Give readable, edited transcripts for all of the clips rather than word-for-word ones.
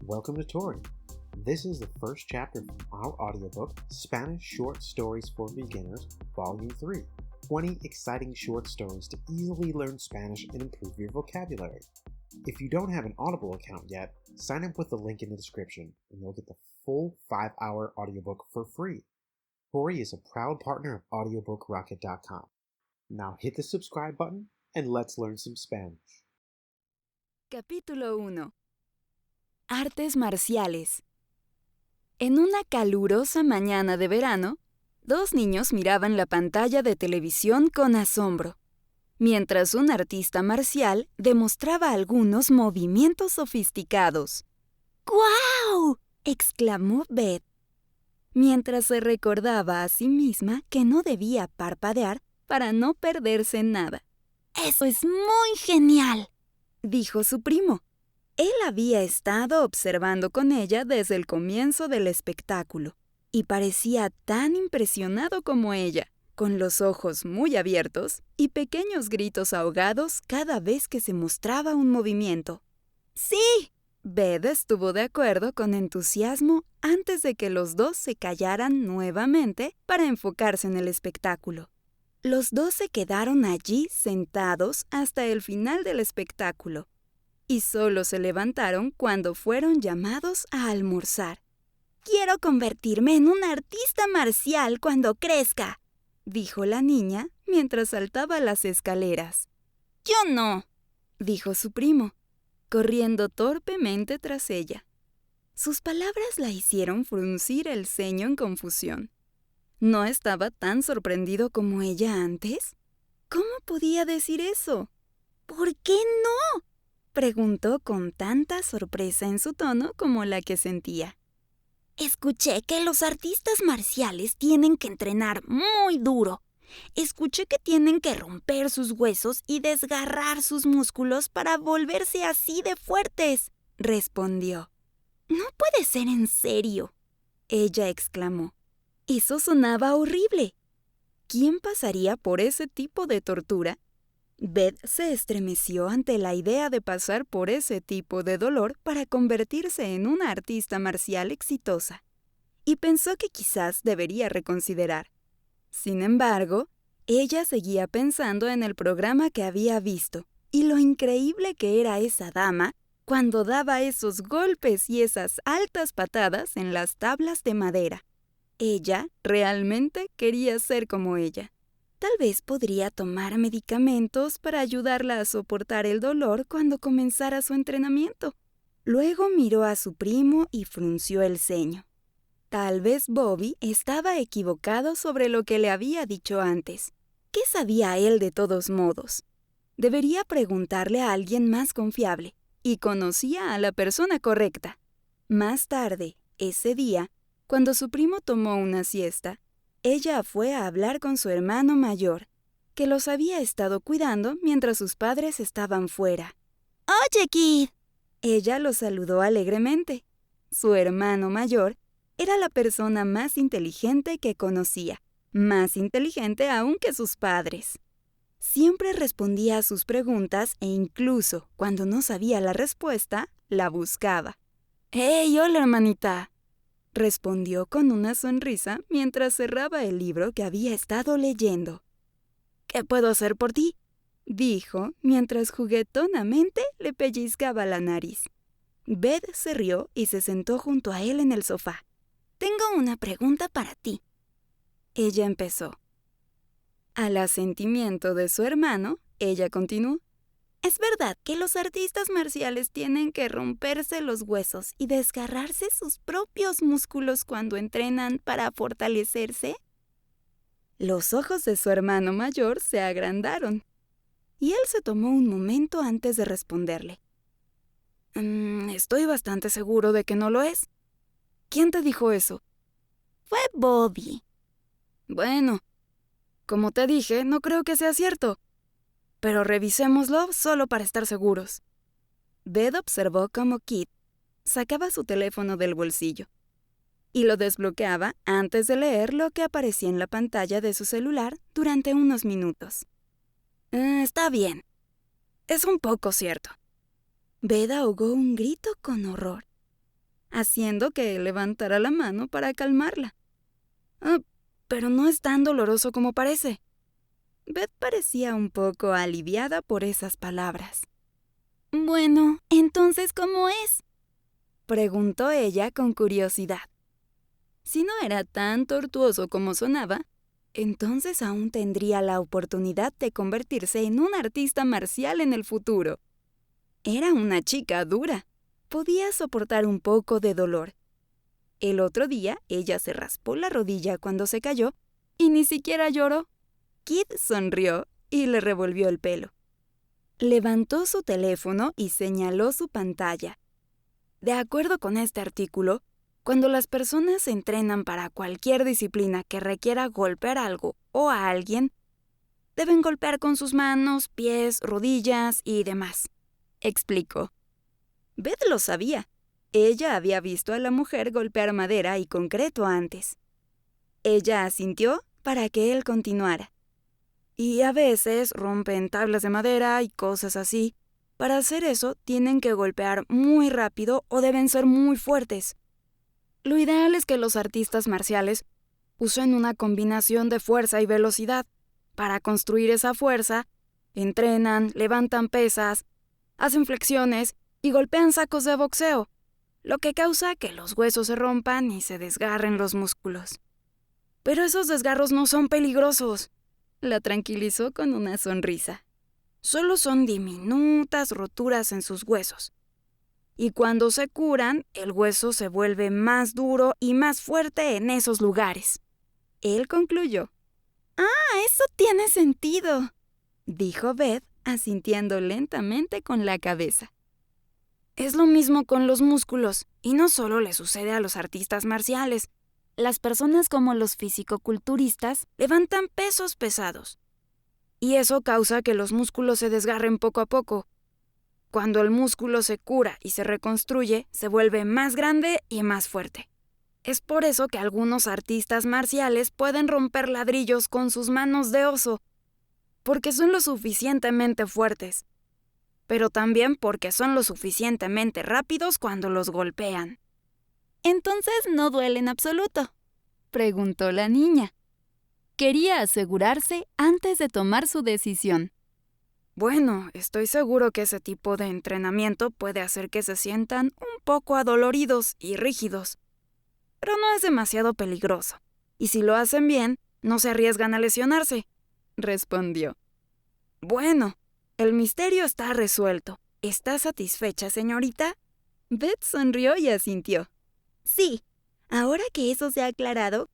Welcome to Touri. This is the first chapter from our audiobook, Spanish Short Stories for Beginners, Volume 3. 20 exciting short stories to easily learn Spanish and improve your vocabulary. If you don't have an Audible account yet, sign up with the link in the description and you'll get the full 5-hour audiobook for free. Touri is a proud partner of audiobookrocket.com. Now hit the subscribe button and let's learn some Spanish. Capítulo 1. Artes marciales. En una calurosa mañana de verano, dos niños miraban la pantalla de televisión con asombro, mientras un artista marcial demostraba algunos movimientos sofisticados. ¡Guau! ¡Exclamó Beth, mientras se recordaba a sí misma que no debía parpadear para no perderse nada. ¡Eso es muy genial!, dijo su primo. Él había estado observando con ella desde el comienzo del espectáculo y parecía tan impresionado como ella, con los ojos muy abiertos y pequeños gritos ahogados cada vez que se mostraba un movimiento. ¡Sí! Beth estuvo de acuerdo con entusiasmo antes de que los dos se callaran nuevamente para enfocarse en el espectáculo. Los dos se quedaron allí sentados hasta el final del espectáculo y solo se levantaron cuando fueron llamados a almorzar. «Quiero convertirme en una artista marcial cuando crezca», dijo la niña mientras saltaba las escaleras. «Yo no», dijo su primo, corriendo torpemente tras ella. Sus palabras la hicieron fruncir el ceño en confusión. ¿No estaba tan sorprendido como ella antes? ¿Cómo podía decir eso? «¿Por qué no?», preguntó con tanta sorpresa en su tono como la que sentía. «Escuché que los artistas marciales tienen que entrenar muy duro. Escuché que tienen que romper sus huesos y desgarrar sus músculos para volverse así de fuertes», respondió. «No puede ser en serio», ella exclamó. Eso sonaba horrible. ¿Quién pasaría por ese tipo de tortura? Beth se estremeció ante la idea de pasar por ese tipo de dolor para convertirse en una artista marcial exitosa, y pensó que quizás debería reconsiderar. Sin embargo, ella seguía pensando en el programa que había visto y lo increíble que era esa dama cuando daba esos golpes y esas altas patadas en las tablas de madera. Ella realmente quería ser como ella. Tal vez podría tomar medicamentos para ayudarla a soportar el dolor cuando comenzara su entrenamiento. Luego miró a su primo y frunció el ceño. Tal vez Bobby estaba equivocado sobre lo que le había dicho antes. ¿Qué sabía él de todos modos? Debería preguntarle a alguien más confiable, y conocía a la persona correcta. Más tarde, ese día, cuando su primo tomó una siesta, ella fue a hablar con su hermano mayor, que los había estado cuidando mientras sus padres estaban fuera. «Oye, Kid», ella lo saludó alegremente. Su hermano mayor era la persona más inteligente que conocía, más inteligente aún que sus padres. Siempre respondía a sus preguntas e incluso cuando no sabía la respuesta, la buscaba. «Hey, hola, hermanita», respondió con una sonrisa mientras cerraba el libro que había estado leyendo. «¿Qué puedo hacer por ti?», dijo mientras juguetonamente le pellizcaba la nariz. Beth se rió y se sentó junto a él en el sofá. «Tengo una pregunta para ti», ella empezó. Al asentimiento de su hermano, ella continuó. ¿Es verdad que los artistas marciales tienen que romperse los huesos y desgarrarse sus propios músculos cuando entrenan para fortalecerse? Los ojos de su hermano mayor se agrandaron, y él se tomó un momento antes de responderle. Estoy bastante seguro de que no lo es. ¿Quién te dijo eso? Fue Bobby. Bueno, como te dije, no creo que sea cierto. Pero revisémoslo solo para estar seguros. Beth observó cómo Kit sacaba su teléfono del bolsillo y lo desbloqueaba antes de leer lo que aparecía en la pantalla de su celular durante unos minutos. Está bien, es un poco cierto. Beth ahogó un grito con horror, haciendo que él levantara la mano para calmarla. Pero no es tan doloroso como parece. Beth parecía un poco aliviada por esas palabras. Bueno, entonces, ¿cómo es?, preguntó ella con curiosidad. Si no era tan tortuoso como sonaba, entonces aún tendría la oportunidad de convertirse en un artista marcial en el futuro. Era una chica dura. Podía soportar un poco de dolor. El otro día, ella se raspó la rodilla cuando se cayó y ni siquiera lloró. Kit sonrió y le revolvió el pelo. Levantó su teléfono y señaló su pantalla. De acuerdo con este artículo, cuando las personas se entrenan para cualquier disciplina que requiera golpear algo o a alguien, deben golpear con sus manos, pies, rodillas y demás, explicó. Beth lo sabía. Ella había visto a la mujer golpear madera y concreto antes. Ella asintió para que él continuara. Y a veces rompen tablas de madera y cosas así. Para hacer eso, tienen que golpear muy rápido o deben ser muy fuertes. Lo ideal es que los artistas marciales usen una combinación de fuerza y velocidad. Para construir esa fuerza, entrenan, levantan pesas, hacen flexiones y golpean sacos de boxeo, lo que causa que los huesos se rompan y se desgarren los músculos. Pero esos desgarros no son peligrosos, la tranquilizó con una sonrisa. Solo son diminutas roturas en sus huesos. Y cuando se curan, el hueso se vuelve más duro y más fuerte en esos lugares. Él concluyó. Eso tiene sentido, dijo Beth, asintiendo lentamente con la cabeza. Es lo mismo con los músculos, y no solo le sucede a los artistas marciales. Las personas como los fisicoculturistas levantan pesos pesados. Y eso causa que los músculos se desgarren poco a poco. Cuando el músculo se cura y se reconstruye, se vuelve más grande y más fuerte. Es por eso que algunos artistas marciales pueden romper ladrillos con sus manos de oso, porque son lo suficientemente fuertes, pero también porque son lo suficientemente rápidos cuando los golpean. ¿Entonces no duele en absoluto?, preguntó la niña. Quería asegurarse antes de tomar su decisión. Bueno, estoy seguro que ese tipo de entrenamiento puede hacer que se sientan un poco adoloridos y rígidos, pero no es demasiado peligroso. Y si lo hacen bien, no se arriesgan a lesionarse, respondió. Bueno, el misterio está resuelto. ¿Está satisfecha, señorita? Beth sonrió y asintió. Sí, ahora que eso se ha aclarado,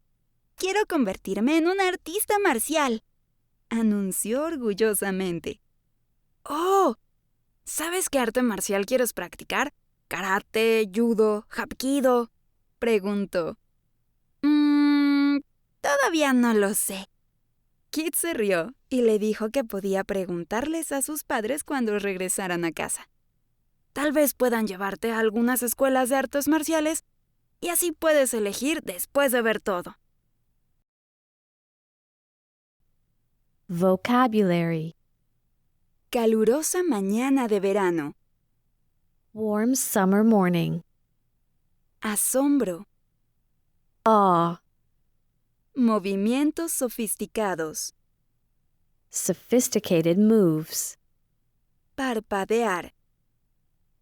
quiero convertirme en una artista marcial, anunció orgullosamente. ¡Oh! ¿Sabes qué arte marcial quieres practicar? ¿Karate, judo, hapkido?, preguntó. Todavía no lo sé. Kit se rió y le dijo que podía preguntarles a sus padres cuando regresaran a casa. Tal vez puedan llevarte a algunas escuelas de artes marciales y así puedes elegir después de ver todo. Vocabulary. Calurosa mañana de verano. Warm summer morning. Asombro. Awe. Movimientos sofisticados. Sophisticated moves. Parpadear.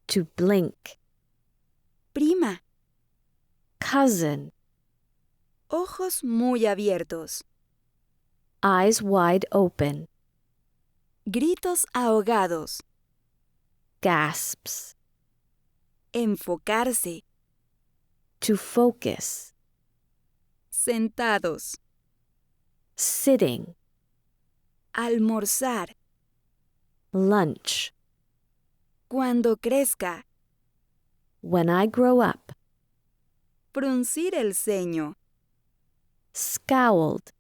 To blink. Prima. Cousin. Ojos muy abiertos. Eyes wide open. Gritos ahogados. Gasps. Enfocarse. To focus. Sentados. Sitting. Almorzar. Lunch. Cuando crezca. When I grow up. Fruncir el ceño. Scowled.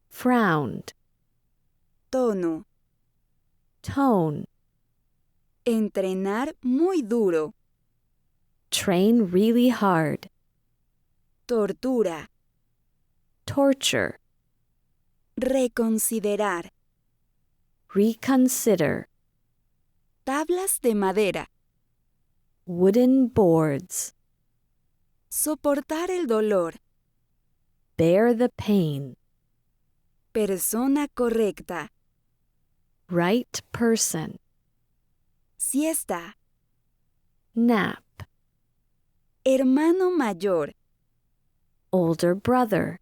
Frowned. Tono. Tone. Entrenar muy duro. Train really hard. Tortura. Torture. Reconsiderar. Reconsider. tablas de madera, wooden boards, soportar el dolor, bear the pain, persona correcta, right person, siesta, nap, hermano mayor, older brother,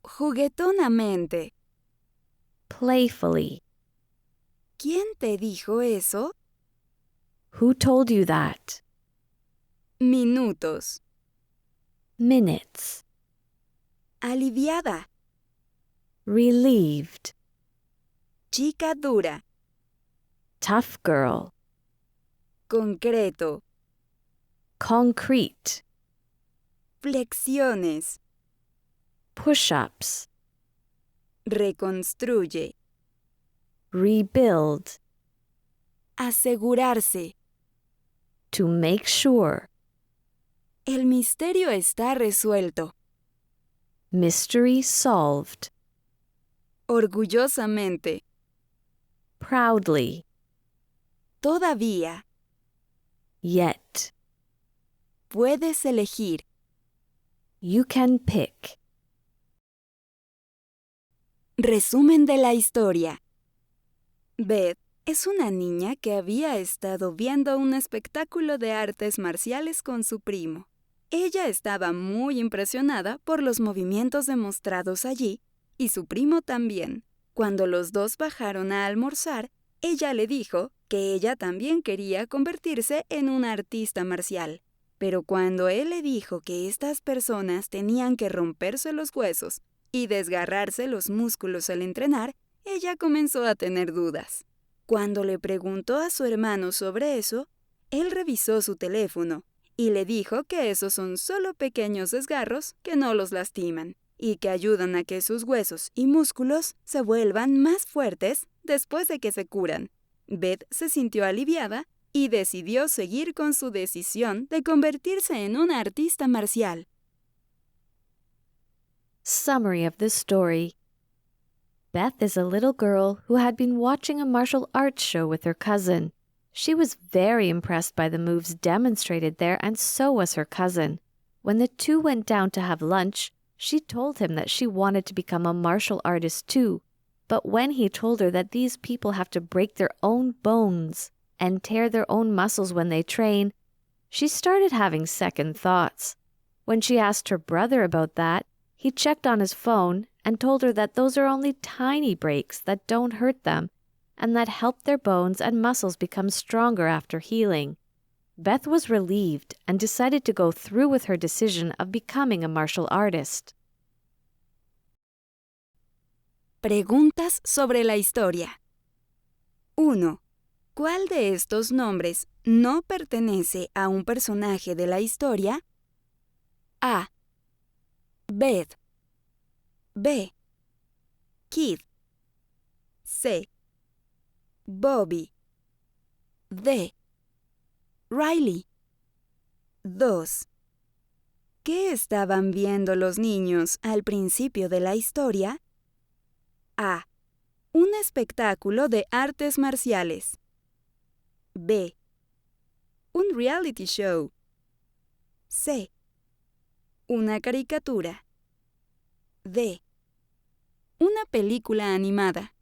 juguetonamente. playfully. ¿Quién te dijo eso? Who told you that? Minutos. Minutes, Aliviada. relieved, Chica dura. tough girl, Concreto. concrete, Flexiones. push-ups, Reconstruye. rebuild, Asegurarse. to make sure, El misterio está resuelto. mystery solved, Orgullosamente. proudly, Todavía. yet, Puedes elegir. you can pick. Resumen de la historia. Beth es una niña que había estado viendo un espectáculo de artes marciales con su primo. Ella estaba muy impresionada por los movimientos demostrados allí, y su primo también. Cuando los dos bajaron a almorzar, ella le dijo que ella también quería convertirse en una artista marcial. Pero cuando él le dijo que estas personas tenían que romperse los huesos y desgarrarse los músculos al entrenar, ella comenzó a tener dudas. Cuando le preguntó a su hermano sobre eso, él revisó su teléfono y le dijo que esos son solo pequeños desgarros que no los lastiman y que ayudan a que sus huesos y músculos se vuelvan más fuertes después de que se curan. Beth se sintió aliviada y decidió seguir con su decisión de convertirse en una artista marcial. Summary of the story. Beth is a little girl who had been watching a martial arts show with her cousin. She was very impressed by the moves demonstrated there, and so was her cousin. When the two went down to have lunch, she told him that she wanted to become a martial artist too. But when he told her that these people have to break their own bones and tear their own muscles when they train, she started having second thoughts. When she asked her brother about that, he checked on his phone and told her that those are only tiny breaks that don't hurt them and that help their bones and muscles become stronger after healing. Beth was relieved and decided to go through with her decision of becoming a martial artist. Preguntas sobre la historia. 1. ¿Cuál de estos nombres no pertenece a un personaje de la historia? A. Beth. B. Keith. C. Bobby. D. Riley. 2. ¿Qué estaban viendo los niños al principio de la historia? A. Un espectáculo de artes marciales. B. Un reality show. C. Una caricatura. D. Una película animada.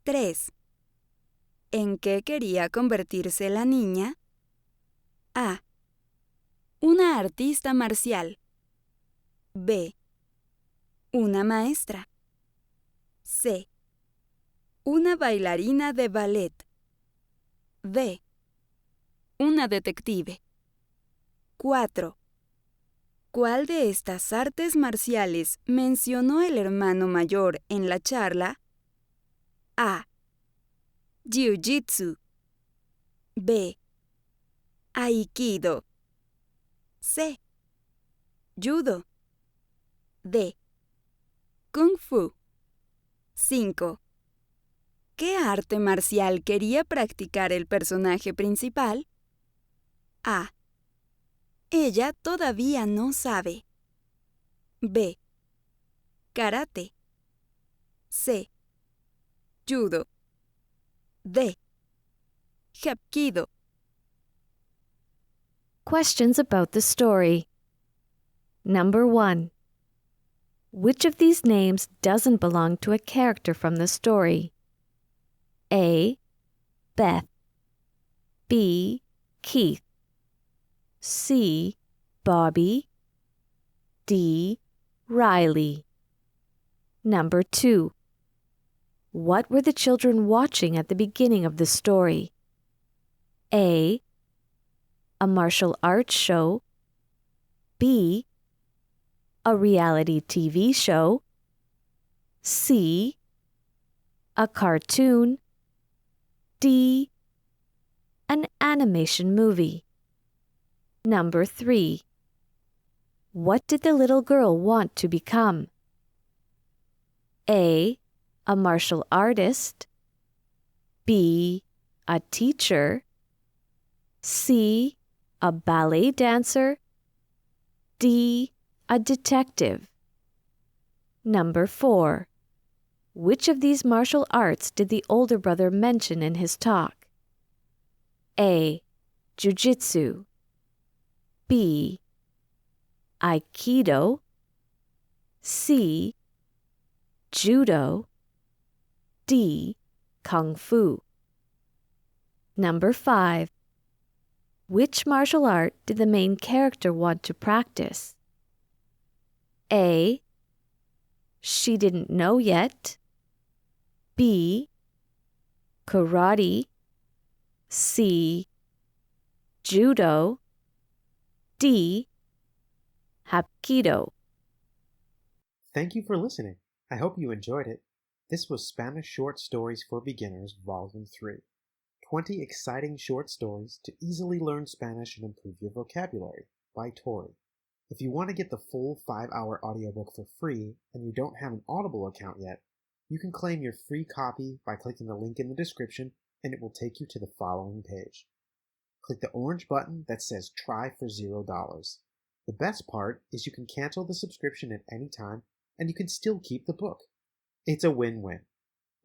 3. ¿En qué quería convertirse la niña? A. Una artista marcial. B. Una maestra. C. Una bailarina de ballet. D. Una detective. 4. ¿Cuál de estas artes marciales mencionó el hermano mayor en la charla? A. Jiu-jitsu. B. Aikido. C. Judo. D. Kung Fu. 5. ¿Qué arte marcial quería practicar el personaje principal? A. Ella todavía no sabe. B. Karate. C. Judo. D. Hapkido. Questions about the story. Number 1. Which of these names doesn't belong to a character from the story? A. Beth. B. Keith. C. Bobby. D. Riley. Number 2. What were the children watching at the beginning of the story? A. A martial arts show. B. A reality TV show. C. A cartoon. D. An animation movie. Number 3. What did the little girl want to become? A. A martial artist. B. A teacher. C. A ballet dancer. D. A detective. Number 4. Which of these martial arts did the older brother mention in his talk? A. Jiu-jitsu. B. Aikido. C. Judo. D. Kung Fu. Number 5. Which martial art did the main character want to practice? A. She didn't know yet. B. Karate. C. Judo. D. Hapkido. Thank you for listening. I hope you enjoyed it. This was Spanish Short Stories for Beginners, Volume 3. 20 exciting short stories to easily learn Spanish and improve your vocabulary by Touri. If you want to get the full 5-hour audiobook for free and you don't have an Audible account yet, you can claim your free copy by clicking the link in the description and it will take you to the following page. Click the orange button that says Try for $0. The best part is you can cancel the subscription at any time and you can still keep the book. It's a win-win.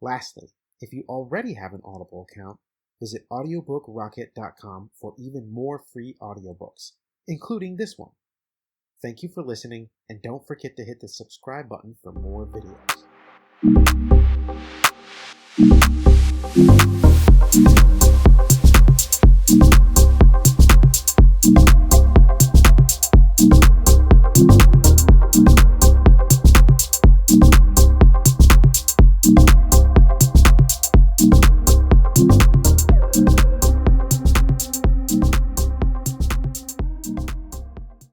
Lastly, if you already have an Audible account, visit audiobookrocket.com for even more free audiobooks, including this one. Thank you for listening, and don't forget to hit the subscribe button for more videos.